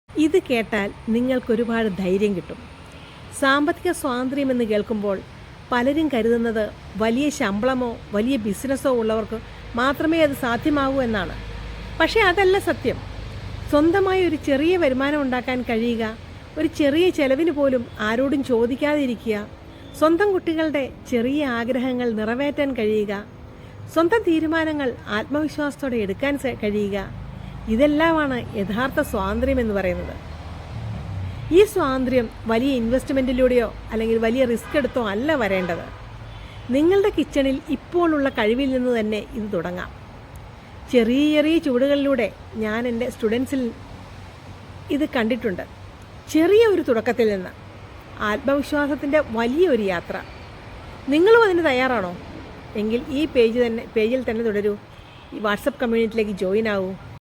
ഇത് കേട്ടാൽ നിങ്ങൾക്കൊരുപാട് ധൈര്യം കിട്ടും. സാമ്പത്തിക സ്വാതന്ത്ര്യമെന്ന് കേൾക്കുമ്പോൾ പലരും കരുതുന്നത് വലിയ ശമ്പളമോ വലിയ ബിസിനസ്സോ ഉള്ളവർക്ക് മാത്രമേ അത് സാധ്യമാകൂ എന്നാണ്. പക്ഷേ അതല്ല സത്യം. സ്വന്തമായി ഒരു ചെറിയ വരുമാനം ഉണ്ടാക്കാൻ കഴിയുക, ഒരു ചെറിയ ചെലവിന് പോലും ആരോടും ചോദിക്കാതിരിക്കുക, സ്വന്തം കുട്ടികളുടെ ചെറിയ ആഗ്രഹങ്ങൾ നിറവേറ്റാൻ കഴിയുക, സ്വന്തം തീരുമാനങ്ങൾ ആത്മവിശ്വാസത്തോടെ എടുക്കാൻ കഴിയുക, ഇതെല്ലാമാണ് യഥാർത്ഥ സ്വാതന്ത്ര്യം എന്ന് പറയുന്നത്. ഈ സ്വാതന്ത്ര്യം വലിയ ഇൻവെസ്റ്റ്മെൻറ്റിലൂടെയോ അല്ലെങ്കിൽ വലിയ റിസ്ക് എടുത്തോ അല്ല വരേണ്ടത്. നിങ്ങളുടെ കിച്ചണിൽ ഇപ്പോഴുള്ള കഴിവിൽ നിന്ന് തന്നെ ഇത് തുടങ്ങാം. ചെറിയ ചെറിയ ചുവടുകളിലൂടെ ഞാൻ എൻ്റെ സ്റ്റുഡൻസിൽ ഇത് കണ്ടിട്ടുണ്ട്. ചെറിയ ഒരു തുടക്കത്തിൽ നിന്ന് ആത്മവിശ്വാസത്തിൻ്റെ വലിയൊരു യാത്ര. നിങ്ങളും അതിന് തയ്യാറാണോ? എങ്കിൽ ഈ പേജിൽ തന്നെ തുടരൂ. ഈ വാട്സപ്പ് കമ്മ്യൂണിറ്റിയിലേക്ക് ജോയിൻ ആവൂ.